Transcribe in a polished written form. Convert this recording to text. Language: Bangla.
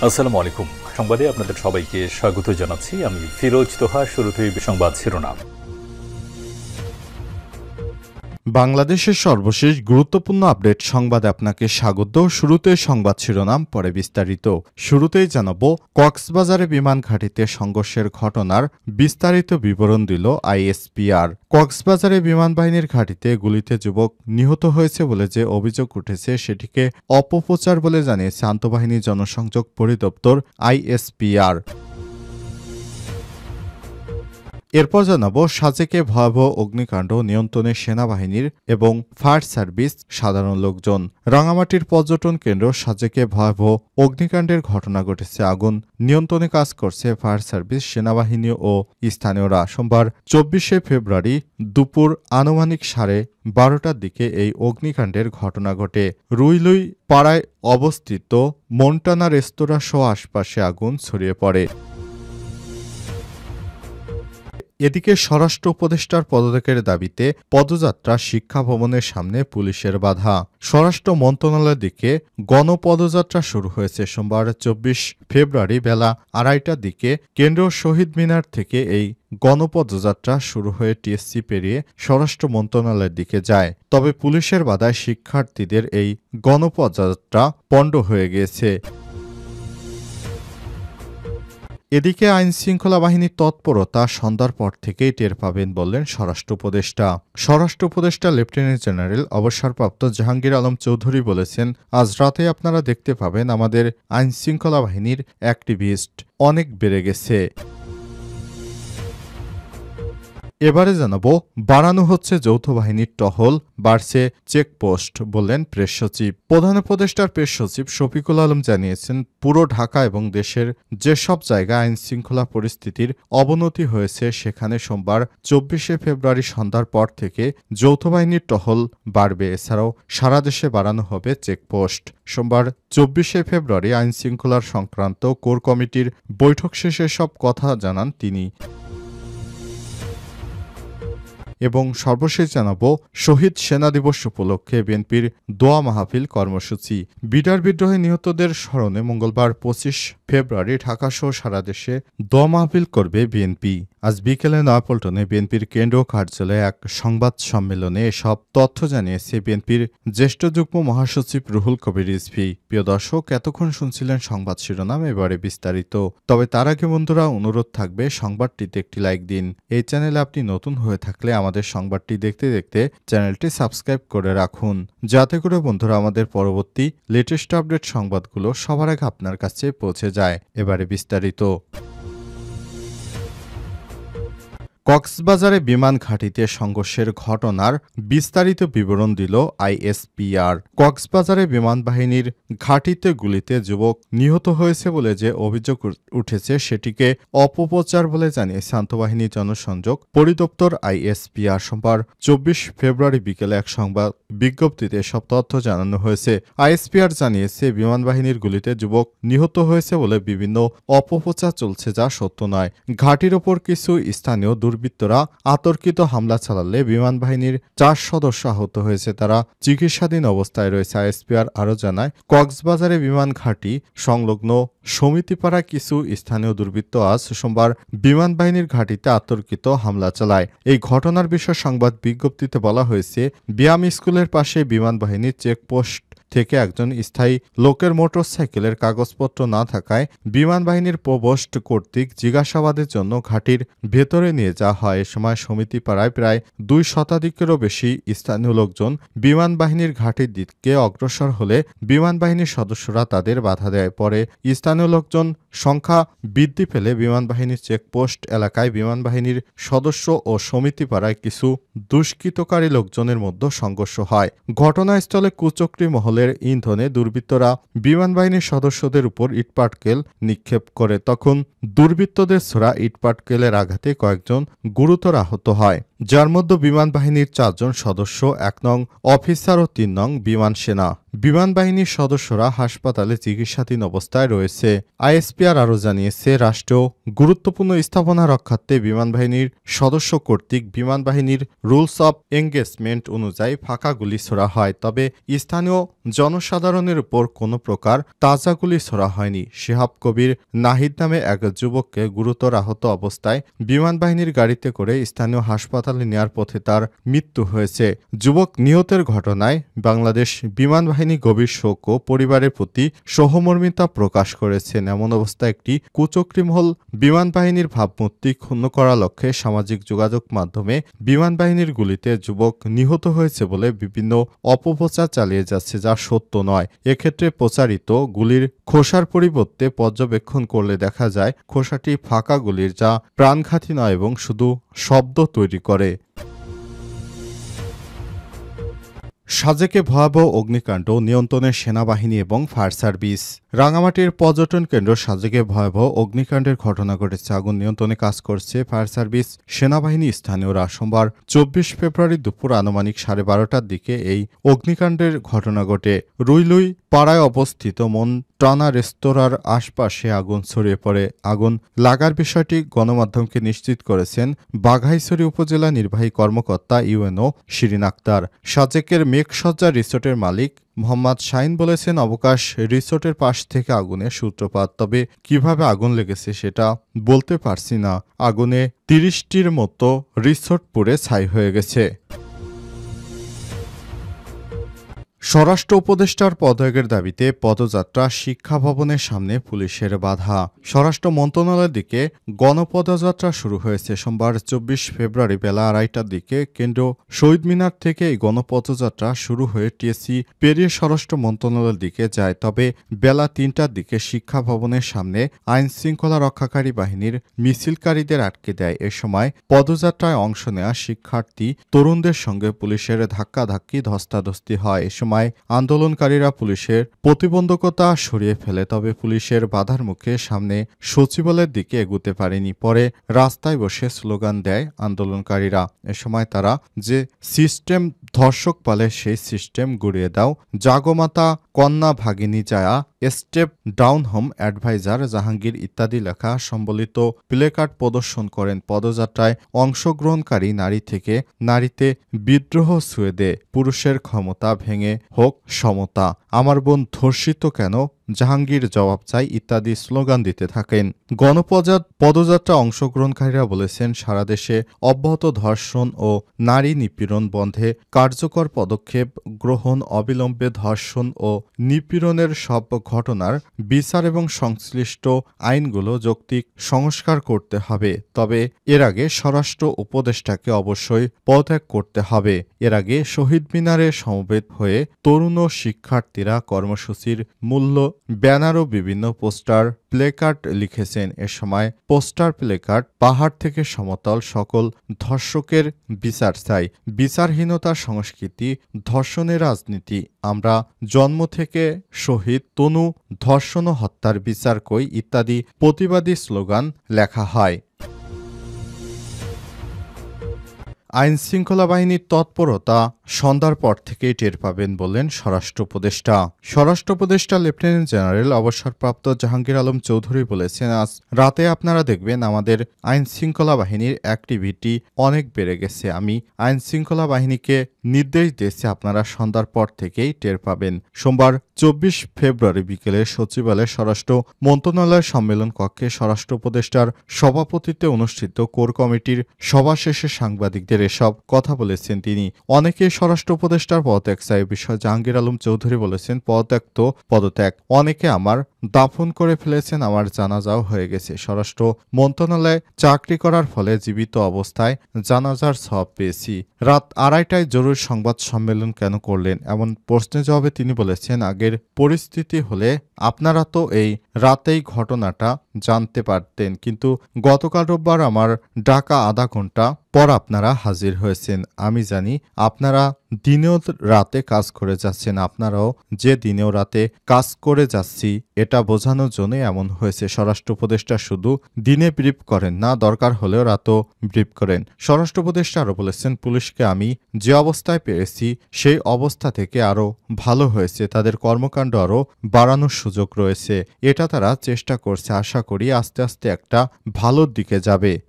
আসসালামু আলাইকুম। সংবাদে আপনাদের সবাইকে স্বাগত জানাচ্ছি। আমি ফিরোজ তোহা। শুরুতেই সংবাদ শিরোনাম। বাংলাদেশের সর্বশেষ গুরুত্বপূর্ণ আপডেট সংবাদে আপনাকে স্বাগত। শুরুতে সংবাদ শিরোনাম, পরে বিস্তারিত। শুরুতেই জানাবো, কক্সবাজারে বিমান ঘাঁটিতে সংঘর্ষের ঘটনার বিস্তারিত বিবরণ দিল আইএসপিআর। কক্সবাজারে বিমান বাহিনীর ঘাঁটিতে গুলিতে যুবক নিহত হয়েছে বলে যে অভিযোগ উঠেছে সেটিকে অপপ্রচার বলে জানিয়েছে আন্তঃবাহিনী জনসংযোগ পরিদপ্তর আইএসপিআর। এরপর জানাবো, সাজেকে ভয়াবহ অগ্নিকাণ্ড নিয়ন্ত্রণে সেনাবাহিনীর এবং ফায়ার সার্ভিস সাধারণ লোকজন। রাঙামাটির পর্যটন কেন্দ্র সাজেকে ভয়াবহ অগ্নিকাণ্ডের ঘটনা ঘটেছে। আগুন নিয়ন্ত্রণে কাজ করছে ফায়ার সার্ভিস, সেনাবাহিনী ও স্থানীয়রা। সোমবার 24শে ফেব্রুয়ারি দুপুর আনুমানিক 12:30টার দিকে এই অগ্নিকাণ্ডের ঘটনা ঘটে। রুইলুই পাড়ায় অবস্থিত মন্টানা রেস্তোরাঁ সহ আশপাশে আগুন ছড়িয়ে পড়ে। এদিকে স্বরাষ্ট্র উপদেষ্টার পদত্যাগের দাবিতে পদযাত্রা শিক্ষা ভবনের সামনে পুলিশের বাধা। স্বরাষ্ট্র মন্ত্রণালয়ের দিকে গণপদযাত্রা শুরু হয়েছে সোমবার 24 ফেব্রুয়ারি বেলা 2:30টার দিকে। কেন্দ্রীয় শহীদ মিনার থেকে এই গণপদযাত্রা শুরু হয়ে টিএসসি পেরিয়ে স্বরাষ্ট্র মন্ত্রণালয়ের দিকে যায়। তবে পুলিশের বাধায় শিক্ষার্থীদের এই গণপদযাত্রা পণ্ড হয়ে গিয়েছে। এদিকে আইনশৃঙ্খলা বাহিনীর তৎপরতা সন্ধ্যার পর থেকেই টের পাবেন বললেন স্বরাষ্ট্র উপদেষ্টা। স্বরাষ্ট্র উপদেষ্টা লেফটেন্যান্ট জেনারেল অবসরপ্রাপ্ত জাহাঙ্গীর আলম চৌধুরী বলেছেন, আজ রাতে আপনারা দেখতে পাবেন আমাদের আইনশৃঙ্খলা বাহিনীর অ্যাক্টিভিস্ট অনেক বেড়ে গেছে। এবারে জানাবো, বাড়ানো হচ্ছে যৌথ বাহিনীর টহল, বাড়ছে চেকপোস্ট, বললেন প্রেস সচিব। প্রধান উপদেষ্টার প্রেস সচিব শফিকুল আলম জানিয়েছেন, পুরো ঢাকা এবং দেশের যেসব জায়গায় আইনশৃঙ্খলা পরিস্থিতির অবনতি হয়েছে সেখানে সোমবার 24শে ফেব্রুয়ারি সন্ধ্যার পর থেকে যৌথ বাহিনীর টহল বাড়বে। এছাড়াও সারা দেশে বাড়ানো হবে চেকপোস্ট। সোমবার 24শে ফেব্রুয়ারি আইনশৃঙ্খলার সংক্রান্ত কোর কমিটির বৈঠক শেষে সব কথা জানান তিনি। এবং সর্বশেষ জানাবো, শহীদ সেনা দিবস উপলক্ষে বিএনপির দোয়া মাহফিল কর্মসূচি। বিডার বিদ্রোহে নিহতদের স্মরণে মঙ্গলবার 25 ফেব্রুয়ারি ঢাকাসহ সারা দেশে দোয়া মাহফিল করবে বিএনপি। আজ বিকেলে নয়াপল্টনে বিএনপির কেন্দ্রীয় কার্যালয়ে এক সংবাদ সম্মেলনে এসব তথ্য জানিয়েছে বিএনপির জ্যেষ্ঠ যুগ্ম মহাসচিব রুহুল কবির রিজভী। প্রিয় দর্শক, এতক্ষণ শুনছিলেন সংবাদ শিরোনাম, এবারে বিস্তারিত। তবে তার আগে বন্ধুরা, অনুরোধ থাকবে সংবাদটিতে একটি লাইক দিন। এই চ্যানেলে আপনি নতুন হয়ে থাকলে আমাদের সংবাদটি দেখতে দেখতে চ্যানেলটি সাবস্ক্রাইব করে রাখুন, যাতে করে বন্ধুরা আমাদের পরবর্তী লেটেস্ট আপডেট সংবাদগুলো সবার আগে আপনার কাছে পৌঁছে যায়। এবারে বিস্তারিত। কক্সবাজারে বিমান ঘাঁটিতে সংঘর্ষের ঘটনার বিস্তারিত বিবরণ দিল আইএসপিআর। কক্সবাজারে বিমান বাহিনীর ঘাঁটিতে গুলিতে যুবক নিহত হয়েছে বলে যে অভিযোগ উঠেছে সেটিকে অপপ্রচার বলে জানিয়েছে আন্তঃবাহিনী জনসংযোগ পরিদপ্তর আইএসপিআর। সোমবার 24 ফেব্রুয়ারি বিকেলে এক সংবাদ বিজ্ঞপ্তিতে সব তথ্য জানানো হয়েছে। আইএসপিআর জানিয়েছে, বিমান বাহিনীর গুলিতে যুবক নিহত হয়েছে বলে বিভিন্ন অপপ্রচার চলছে, যা সত্য নয়। ঘাঁটির ওপর কিছু স্থানীয় দুর্বৃত্তরা আতর্কিত হামলা চালালে বিমান বাহিনীর 4 সদস্য আহত হয়েছে, তারা চিকিৎসাধীন অবস্থায় রয়েছে। আইএসপিআর আরও জানায়, কক্সবাজারে বিমান ঘাঁটি সংলগ্ন সমিতিপাড়ায় কিছু স্থানীয় দুর্বৃত্ত আজ সোমবার বিমান বাহিনীর ঘাঁটিতে আতর্কিত হামলা চালায়। এই ঘটনার বিষয়ে সংবাদ বিজ্ঞপ্তিতে বলা হয়েছে, বিয়াম স্কুলের পাশে বিমান বাহিনীর চেকপোস্ট থেকে একজন স্থায়ী লোকের মোটরসাইকেলের কাগজপত্র না থাকায় বিমান বাহিনীর প্রবোস্ট কর্তৃক জিজ্ঞাসাবাদের জন্য ঘাঁটির ভেতরে নিয়ে যাওয়া হয়। এ সময় সমিতিপাড়ায় প্রায় 2 শতাধিকেরও বেশি স্থানীয় লোকজন বিমান বাহিনীর ঘাঁটির দিকে অগ্রসর হলে বিমান বাহিনীর সদস্যরা তাদের বাধা দেয়। পরে স্থানীয় লোকজন সংখ্যা বৃদ্ধি পেলে বিমান বাহিনীর চেকপোস্ট এলাকায় বিমান বাহিনীর সদস্য ও সমিতিপাড়ায় কিছু দুষ্কৃতকারী লোকজনের মধ্যে সংঘর্ষ হয়। ঘটনাস্থলে কুচক্রী মহলের ইন্ধনে দুর্বৃত্তরা বিমান বাহিনীর সদস্যদের উপর ইটপাটকেল নিক্ষেপ করে। তখন দুর্বৃত্তদের ছোড়া ইটপাটকেলের আঘাতে কয়েকজন গুরুতর আহত হয়। যার মধ্যে বিমান বাহিনীর 4 জন সদস্য, 1 নং অফিসার ও 3 নং বিমান সেনা। বিমান বাহিনীর সদস্যরা হাসপাতালে চিকিৎসাধীন অবস্থায় রয়েছে। আইএসপিআর আরও জানিয়েছে, রাষ্ট্রীয় গুরুত্বপূর্ণ স্থাপনা রক্ষার্থে বিমান বাহিনীর সদস্য কর্তৃক বিমান বাহিনীর রুলস অব এঙ্গেজমেন্ট অনুযায়ী ফাঁকা গুলি ছোড়া হয়, তবে স্থানীয় জনসাধারণের উপর কোনো প্রকার তাজা গুলি ছোড়া হয়নি। শিহাব কবির নাহিদ নামে এক যুবককে গুরুতর আহত অবস্থায় বিমান বাহিনীর গাড়িতে করে স্থানীয় হাসপাতালে নেওয়ার পথে তার মৃত্যু হয়েছে। যুবক নিহতের ঘটনায় বাংলাদেশ বিমান বাহিনী গভীর শোক ও পরিবারের প্রতি সহমর্মিতা প্রকাশ করেছেন। এমন অবস্থায় একটি কুচক্রী মহল বিমান বাহিনীর ভাবমূর্তি ক্ষুণ্ণ করার লক্ষ্যে সামাজিক যোগাযোগ মাধ্যমে বিমান বাহিনীর গুলিতে যুবক নিহত হয়েছে বলে বিভিন্ন অপপ্রচার চালিয়ে যাচ্ছে, যা সত্য নয়। এক্ষেত্রে প্রচারিত গুলির খোসার পরিবর্তে পর্যবেক্ষণ করলে দেখা যায় খোসাটি ফাঁকা গুলির, যা প্রাণঘাতী নয় এবং শুধু শব্দ তৈরি করে। সাজেকে ভয়াবহ অগ্নিকাণ্ড, নিয়ন্ত্রণে সেনাবাহিনী এবং ফায়ার সার্ভিস। রাঙামাটির পর্যটন কেন্দ্র সাজেকে ভয়াবহ অগ্নিকাণ্ডের ঘটনা ঘটেছে। আগুন নিয়ন্ত্রণে কাজ করছে ফায়ার সার্ভিস, সেনাবাহিনী। স্থানীয়রা সোমবার 24 ফেব্রুয়ারি দুপুর আনুমানিক 12:30টার দিকে এই অগ্নিকাণ্ডের ঘটনা ঘটে। রুইলুই পাড়ায় অবস্থিত মনটানা রেস্তোরাঁর আশপাশে আগুন ছড়িয়ে পড়ে। আগুন লাগার বিষয়টি গণমাধ্যমকে নিশ্চিত করেছেন বাঘাইছড়ি উপজেলা নির্বাহী কর্মকর্তা ইউএনও শিরিন আক্তার। সাজেকের মেঘসজ্জা রিসোর্টের মালিক মোহাম্মদ শাহিন বলেছেন, অবকাশ রিসোর্টের পাশ থেকে আগুনের সূত্রপাত, তবে কিভাবে আগুন লেগেছে সেটা বলতে পারছি না। আগুনে 30টির মতো রিসোর্ট পুড়ে ছাই হয়ে গেছে। স্বরাষ্ট্র উপদেষ্টার পদত্যাগের দাবিতে পদযাত্রা, শিক্ষা ভবনের সামনে পুলিশের বাধা। স্বরাষ্ট্র মন্ত্রণালয়ের দিকে গণপদযাত্রা শুরু হয়েছে। সোমবার 24 ফেব্রুয়ারি বেলা 2:30টার দিকে কেন্দ্রীয় শহীদ মিনার থেকে এই গণপদযাত্রা শুরু হয়ে টিএসসি পেরিয়ে স্বরাষ্ট্র মন্ত্রণালয়ের দিকে যায়। তবে বেলা 3টার দিকে শিক্ষা ভবনের সামনে আইন শৃঙ্খলা রক্ষাকারী বাহিনীর মিছিলকারীদের আটকে দেয়। এ সময় পদযাত্রায় অংশ নেওয়া শিক্ষার্থী তরুণদের সঙ্গে পুলিশের ধাক্কাধাক্কি, ধস্তাধস্তি হয়। এ সময় আন্দোলনকারীরা পুলিশের প্রতিবন্ধকতা সরিয়ে ফেলে, তবে পুলিশের বাধার মুখে সামনে সচিবালয়ের দিকে এগুতে পারেনি। পরে রাস্তায় বসে স্লোগান দেয় আন্দোলনকারীরা। এ সময় তারা যে সিস্টেম ধর্ষক পালে সেই সিস্টেম গুড়িয়ে দাও, জাগমাতা কন্যা ভাগিনী জায়া, step down home adviser Jahangir ইত্যাদি লেখা সম্বলিত প্লেকার্ড প্রদর্শন করেন। পদযাত্রায় অংশগ্রহণকারী নারী থেকে নারীতে বিদ্রোহ ছুঁয়ে দে, পুরুষের ক্ষমতা ভেঙে হোক সমতা, আমার বোন ধর্ষিত কেন, জাহাঙ্গীর জবাব চাই ইত্যাদি স্লোগান দিতে থাকেন। পদযাত্রা অংশগ্রহণকারীরা বলেছেন, সারা দেশে অব্যাহত ধর্ষণ ও নারী নিপীড়ন বন্ধে কার্যকর পদক্ষেপ গ্রহণ, অবিলম্বে ধর্ষণ ও নিপীড়নের সব ঘটনার বিচার এবং সংশ্লিষ্ট আইনগুলো যৌক্তিক সংস্কার করতে হবে। তবে এর আগে স্বরাষ্ট্র উপদেষ্টাকে অবশ্যই পদত্যাগ করতে হবে। এর আগে শহীদ মিনারে সমবেত হয়ে তরুণ ও শিক্ষার্থীরা কর্মসূচির মূল্য ব্যানার ও বিভিন্ন পোস্টার প্লেকার্ড লিখেছেন। এ সময় পোস্টার প্লেকার্ড পাহাড় থেকে সমতল, সকল ধর্ষকের বিচার চাই, বিচারহীনতার সংস্কৃতি, ধর্ষণের রাজনীতি, আমরা জন্ম থেকে শহীদ, তনু ধর্ষণ ও হত্যার বিচার কই ইত্যাদি প্রতিবাদী স্লোগান লেখা হয়। আইন শৃঙ্খলা বাহিনীর তৎপরতা সন্ধ্যার পর থেকেই টের পাবেন বললেন স্বরাষ্ট্র উপদেষ্টা। স্বরাষ্ট্র উপদেষ্টা লেফটেন্যান্ট জেনারেল অবসরপ্রাপ্ত জাহাঙ্গীর আলম চৌধুরী বলেছেন, আজ রাতে আপনারা দেখবেন আমাদের আইন শৃঙ্খলা বাহিনীর অ্যাক্টিভিটি অনেক বেড়ে গেছে। আমি আইন শৃঙ্খলা বাহিনীকে নির্দেশ দিয়েছি, আপনারা সন্ধ্যার পর থেকেই টের পাবেন। সোমবার 24 ফেব্রুয়ারি বিকেলে সচিবালয়ে স্বরাষ্ট্র মন্ত্রণালয়ের সম্মেলন কক্ষে স্বরাষ্ট্র উপদেষ্টার সভাপতিত্বে অনুষ্ঠিত কোর কমিটির সভা শেষে সাংবাদিকদের এসব কথা বলেছেন তিনি। অনেকে স্বরাষ্ট্র উপদেষ্টার পদত্যাগ চায় বিষয়ে জাহাঙ্গীর আলম চৌধুরী বলেছেন, পদত্যাগ অনেকে আমার দাফন করে ফেলেছেন, আমার জানাজাও হয়ে গেছে। স্বরাষ্ট্র মন্ত্রণালয়ে চাকরি করার ফলে জীবিত অবস্থায় জানাজার সওয়াব পেয়েছি। রাত 2:30টায় জরুরি সংবাদ সম্মেলন কেন করলেন এমন প্রশ্নের জবাবে তিনি বলেছেন, আগের পরিস্থিতি হলে আপনারা তো এই রাতেই ঘটনাটা জানতে পারতেন, কিন্তু গতকাল রোববার আমার ডাকা আধা ঘন্টা পর আপনারা হাজির হয়েছেন। আমি জানি আপনারা দিনেও রাতে কাজ করে যাচ্ছেন। আপনারাও যে দিনেও রাতে কাজ করে যাচ্ছি এটা বোঝানোর জন্য এমন হয়েছে। স্বরাষ্ট্র উপদেষ্টা শুধু দিনে ব্রিফ করেন না, দরকার হলেও রাতেও ব্রিফ করেন। স্বরাষ্ট্র উপদেষ্টা আরও বলেছেন, পুলিশকে আমি যে অবস্থায় পেয়েছি সেই অবস্থা থেকে আরও ভালো হয়েছে। তাদের কর্মকাণ্ড আরও বাড়ানোর সুযোগ রয়েছে। এটা তারা চেষ্টা করছে। আশা করি আস্তে আস্তে একটা ভালোর দিকে যাবে।